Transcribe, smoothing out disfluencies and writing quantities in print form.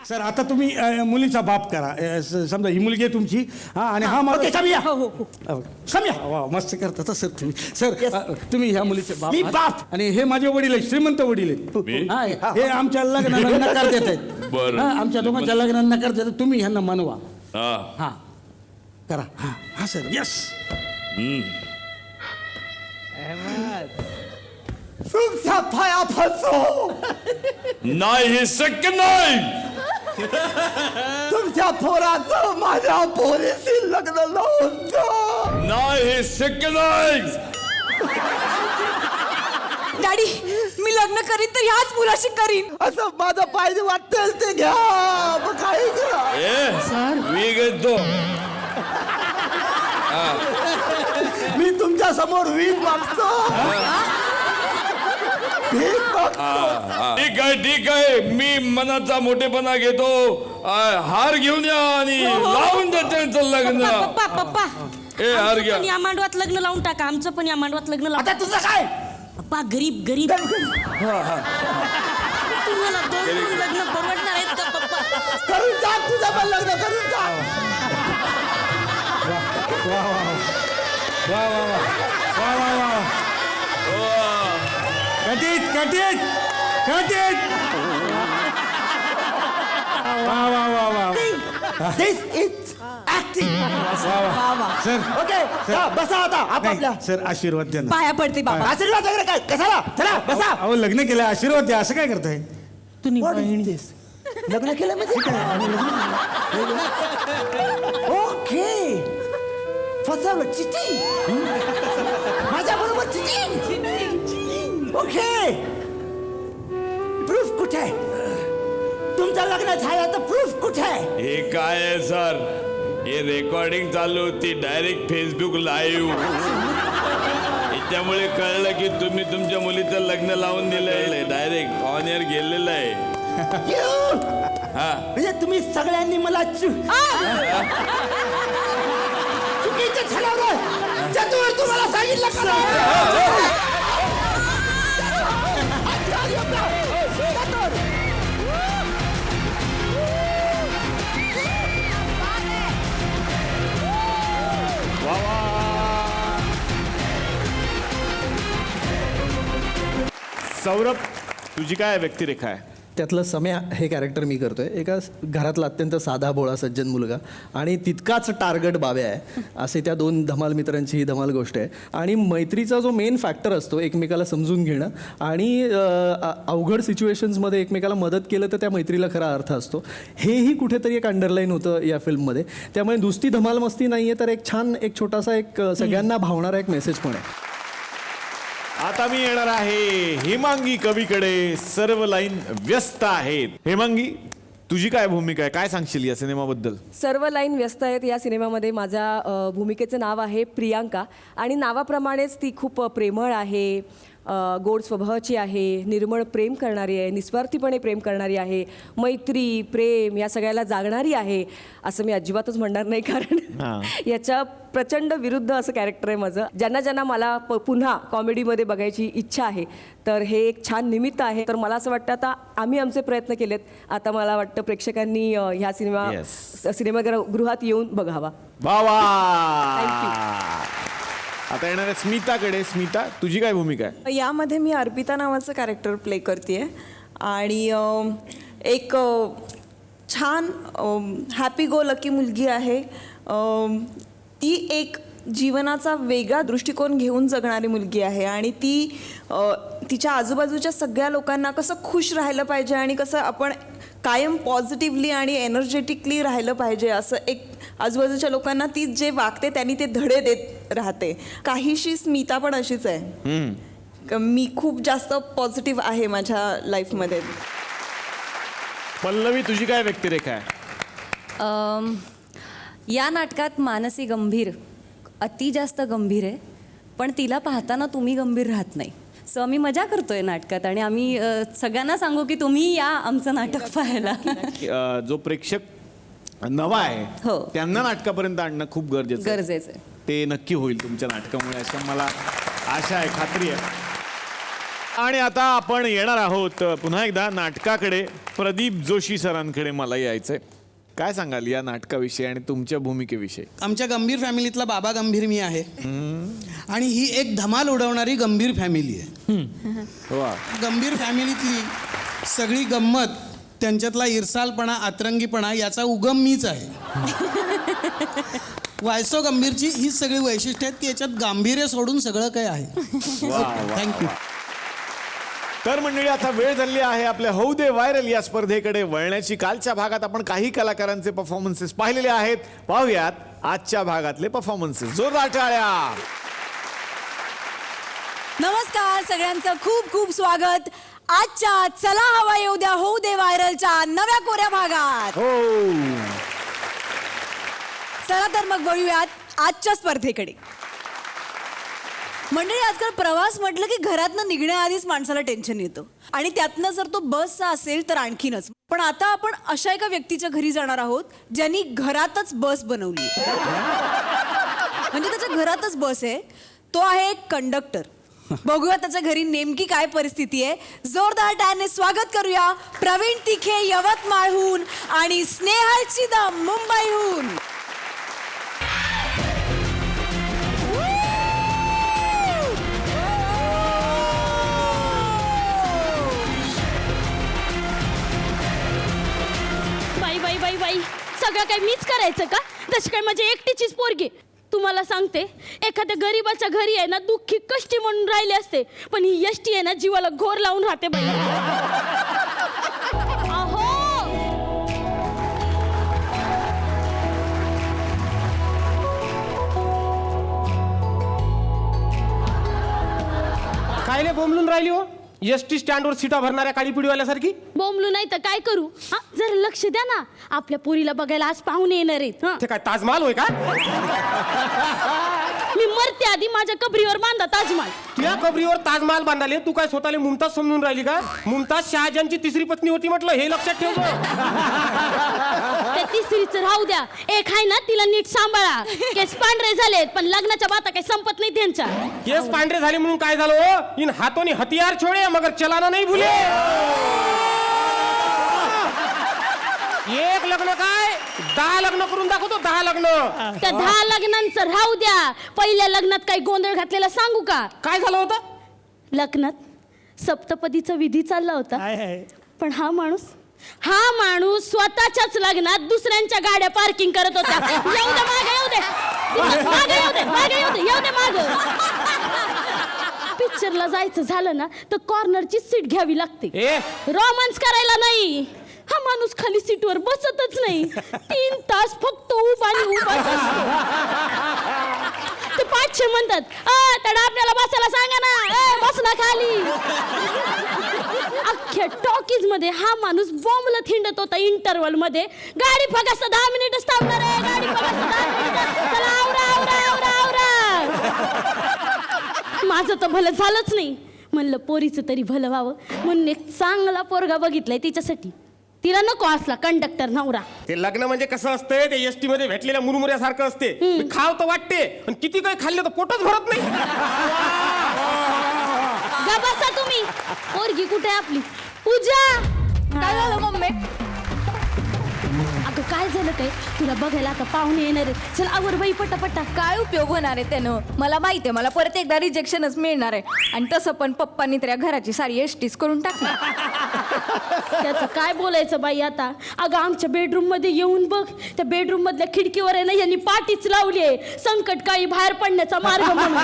Sir आता तुम्ही मुलीचा बाप करा. समजा ही मुलगी आहे तुमची. हा आणि हा माझा समिया. समिया. वा मस्त करता सर तुम्ही. सर तुम्ही ह्या मुलीचे बाप मी आहात. बाप. आणि हे माझे वडील आहेत, श्रीमंत वडील आहेत. हा, हे आमच्या लग्नाला नकार देत आहेत. बरं. हा, आमच्या दोघांच्या लग्नाला नकार देतात. तुम्ही ह्यांना मानवा. हा. हा करा. हा हा सर यस. तुमच्या पाया फसो. नाही हे शक्य नाही. तुमच्या पोराचं माझ्या पोरीशी लग्न लावून द्या. नाही हे शक्य नाही. डॅडी मी लग्न करीन तर ह्याच मुलाशी करीन. असं माझं पाहिजे वाटतं ते घ्या. मग काही करा. मी घेतो. मी तुमच्या समोर वीज मागतो. भीक मागतो. ठीक आहे मी मनाचा मोठेपणा घेतो. हार घेऊन या आणि लावून द्या त्यांचं लग्न. पप्पा पप्पा ए हार घ्या. पण या मांडवात लग्न लावून टाका. आमचं पण या मांडवात लग्न लावून. आता तुझं काय. पप्पा गरीब गरीब तुम्हाला दोन लग्न परवडणार आहेत का पप्पा? करून जा तुझं पण लग्न करून जा. वा वा वा वा वा वा वा वा. कटीत कटीत कटीत. वा वा वा वा. दिस इज ऍक्टिंग. सर ओके बसा आता आपापल्या. सर आशीर्वाद द्या ना. पाया पडते बाबा. आशीर्वाद वगैरे काय कशाला. चला बसा. अहो लग्न केलं आशीर्वाद द्या. असं काय करताय? What is this? लग्न केलं म्हणजे काय? ओके फसवलं. चिटिंग. माझ्या बरोबर चिटिंग. ओके प्रूफ कुठे आहे. तुमचं लग्न झालं तर प्रूफ कुठे आहे. हे काय आहे सर. हे रेकॉर्डिंग चालू होती डायरेक्ट फेसबुक लाईव्ह. त्यामुळे कळलं की तुम्ही तुमच्या मुलीचं लग्न लावून दिलंय. डायरेक्ट ऑन एअर गेलेलं आहे. म्हणजे तुम्ही सगळ्यांनी मला चुकीचं ठरवलं. चतुर तुम्हाला सांगितलं का. सौरभ तुझी काय व्यक्तिरेखा आहे. त्यातलं सम्या हे कॅरेक्टर मी करतोय. एका घरातला अत्यंत साधा भोळा सज्जन मुलगा आणि तितकाच टार्गेट बाब्या आहे. असे त्या दोन धमाल मित्रांची ही धमाल गोष्ट आहे. आणि मैत्रीचा जो मेन फॅक्टर असतो एकमेकाला समजून घेणं आणि अवघड सिच्युएशन्समध्ये एकमेकाला मदत केलं तर त्या मैत्रीला खरा अर्थ असतो. हेही कुठेतरी एक अंडरलाईन होतं या फिल्ममध्ये. त्यामुळे नुसती धमाल मस्ती नाही आहे तर एक छान एक छोटासा एक सगळ्यांना भावणारा एक मेसेज पण आहे. आता मी येणार आहे हेमांगी कवीकडे. सर्व लाईन व्यस्त आहेत. हेमांगी तुझी काय भूमिका आहे. काय सांगशील या सिनेमाबद्दल. सर्व लाईन व्यस्त आहेत. या सिनेमामध्ये माझ्या भूमिकेचं नाव आहे प्रियांका आणि नावाप्रमाणेच ती खूप प्रेमळ आहे, गोड स्वभावाची आहे, निर्मळ प्रेम करणारी आहे, निस्वार्थीपणे प्रेम करणारी आहे, मैत्री प्रेम या सगळ्याला जागणारी आहे असं मी अजिबातच म्हणणार नाही. कारण याच्या प्रचंड विरुद्ध असं कॅरेक्टर आहे माझं. ज्यांना मला पुन्हा कॉमेडीमध्ये बघायची इच्छा आहे तर हे एक छान निमित्त आहे. तर मला असं वाटतं आता आम्ही आमचे प्रयत्न केलेत. आता मला वाटतं प्रेक्षकांनी ह्या सिनेमागृहात येऊन बघावा. वा वा. आता येणार आहे स्मिताकडे. स्मिता तुझी काय भूमिका आहे. यामध्ये मी अर्पिता नावाचं कॅरेक्टर प्ले करते आणि एक छान हॅपी गो लकी मुलगी आहे. ती एक जीवनाचा वेगळा दृष्टिकोन घेऊन जगणारी मुलगी आहे आणि ती तिच्या आजूबाजूच्या सगळ्या लोकांना कसं खुश राहिलं पाहिजे आणि कसं आपण कायम पॉझिटिव्हली आणि एनर्जेटिकली राहिलं पाहिजे असं एक आजूबाजूच्या लोकांना ती जे वागते त्यांनी ते धडे देत राहते. काहीशी स्मिता पण अशीच आहे. मी खूप जास्त पॉझिटिव्ह आहे माझ्या लाईफमध्ये. पल्लवी तुझी काय व्यक्तिरेखा आहे. या नाटकात मानसी गंभीर अति जास्त गंभीर आहे पण तिला पाहताना तुम्ही गंभीर राहत नाही. सो आम्ही मजा करतोय नाटकात आणि आम्ही सगळ्यांना सांगू की तुम्ही या आमचं नाटक पाहायला. जो प्रेक्षक नवा आहे हो. त्यांना नाटकापर्यंत आणणं खूप गरजेचं आहे. ते नक्की होईल तुमच्या नाटकामुळे असं मला आशा आहे, खात्री आहे. आणि आता आपण येणार आहोत पुन्हा एकदा नाटकाकडे. प्रदीप जोशी सरांकडे मला यायचंय. काय सांगाल या नाटकाविषयी आणि तुमच्या भूमिकेविषयी? आमच्या गंभीर फॅमिलीतला बाबा गंभीर मी आहे आणि ही एक धमाल उडवणारी गंभीर फॅमिली आहे. वा. गंभीर फॅमिलीतली सगळी गंमत, त्यांच्यातला इरसालपणा, अतरंगीपणा याचा उगम मीच आहे. वायसो गंभीरची ही सगळी वैशिष्ट्य आहेत, ती याच्यात गांभीर्य सोडून सगळं काय आहे. थँक्यू. तर मंडळी आता वेळ झाली आहे आपल्या होऊ दे व्हायरल या स्पर्धेकडे वळण्याची. कालच्या भागात आपण काही कलाकारांचे परफॉर्मन्सेस पाहिलेले आहेत. पाहूयात आजच्या भागातले परफॉर्मन्सेस. जोरदार टाळ्या. नमस्कार सगळ्यांचं खूप खूप स्वागत आजच्या चला हवा येऊ द्या होऊ दे व्हायरलच्या नव्या कोऱ्या भागात. हो. चला तर मग वळूयात आजच्या स्पर्धेकडे. मंडळी, आजकाल प्रवास म्हटलं की घरातनं निघण्याआधीच माणसाला टेन्शन येतं आणि त्यातनं जर तो बसचा असेल तर आणखीनच. पण आता आपण अशा एका व्यक्तीच्या घरी जाणार आहोत ज्यांनी घरातच बस बनवली. म्हणजे त्याच्या घरातच बस आहे. तो आहे एक कंडक्टर. बघूया त्याच्या घरी नेमकी काय परिस्थिती आहे. जोरदार टाळ्याने स्वागत करूया प्रवीण तिखे यवतमाळहून आणि स्नेहल चिदम मुंबईहून. बाई बाई, सगळं काही मीच करायचं का? तशी काय माझी एकटीचीच पोरगी? तुम्हाला सांगते, एखाद्या गरीबाच्या घरी आहे ना दुःखी कष्टी म्हणून राहिले असते, पण ही यष्टी आहे ना जीवाला घोर लावून राहते बाई. अहो, काय नाही बोंबलून राहिली हो? एसटी स्टँडवर सीटा भरणाऱ्या काळी पिढीवाल्यासारखी. बोंबलू नाही तर काय करू? हा, जरा लक्ष द्या ना, आपल्या पोरीला बघायला आज पाहुणे येणार आहेत. ते काय ताजमहाल होय का? मी मरते आधी माझ्या कबरीवर बांधा ताजमहाल. तुझ्या कबरीवर ताजमहाल बांधाले. तू काय स्वतःला मुमताज समजून राहिली का? मुमताज शहाजहानची तिसरी पत्नी होती म्हटलं, हे लक्षात ठेव. त्या तिसरीच राहू द्या, एक आहे ना तिला नीट सांभाळा. केस पांढरे झालेत पण लग्नाच्या बाता काही संपत नाही त्यांच्या. केस पांढरे झाले म्हणून काय झालं हो? इन हातोनी हथियार छोडे मगर चलाना नाही भुले. एक लग्न काय 10 लग्न करून दाखवतो. 10 लग्न. त्या 10 लग्नांचं राहू द्या, पहिल्या लग्नात काही गोंधळ घातलेला सांगू का? काय झालं होतं? लग्नात सप्तपदीचा विधी चालला होता, पण हा माणूस स्वतःच्याच लग्नात दुसऱ्यांच्या गाड्या पार्किंग करत होता. येऊ दे मागे, येऊ दे मागे, येऊ दे मागे, येऊ दे मागे. पिक्चरला जायचं झालं ना तर कॉर्नरची सीट घ्यावी लागते. रोमांस करायला नाही. हा माणूस खाली सीटवर बसतच नाही. 3 तास फक्त उभा आणि उभाच असतो. ते पाचशे म्हणतात, तडा आपल्याला बसायला सांगा ना, बस ना खाली. अख्ख्या टॉकीज मध्ये हा माणूस बॉम्बला थिंडत होता. इंटरव्हल मध्ये गाडी फक्त 10 मिनिटच थांबणार आहे, गाडी फक्त 10 मिनिट. चला आवरा आवरा आवरा आवरा. माझं तर भलं झालंच नाही. म्हणलं पोरीचं तरी भलं व्हावं म्हणून एक चांगला पोरगा बघितलाय तिच्यासाठी. तिला नको असला कंडक्टर नवरा. ते लग्न म्हणजे कसं असतंय, ते एसटी मध्ये भेटलेल्या मुरमुऱ्यासारखं असते. खाव तर वाटते पण किती काही खाल्लं तर पोटच भरत नाही. जा बसा तुम्ही. पोरगी कुठे आहे आपली? पूजा. काय झालं मम्मी? अगं काय झालं काय? तुला बघायला आता पाहुणे येणार आहेत. चल आवर बाई पटापटा. काय उपयोग होणार आहे त्यानं? मला माहिती आहे मला परत एकदा रिजेक्शनच मिळणार आहे. आणि तसं पण पप्पांनी त्या घराची सारी एसटीच करून टाकली. त्याचं काय बोलायचं बाई आता? अगं आमच्या बेडरूम मध्ये येऊन बघ, त्या बेडरूम मधल्या खिडकीवर आहे ना यांनी पाटीच लावली आहे, संकट काळी बाहेर पडण्याचा मार्ग म्हणून.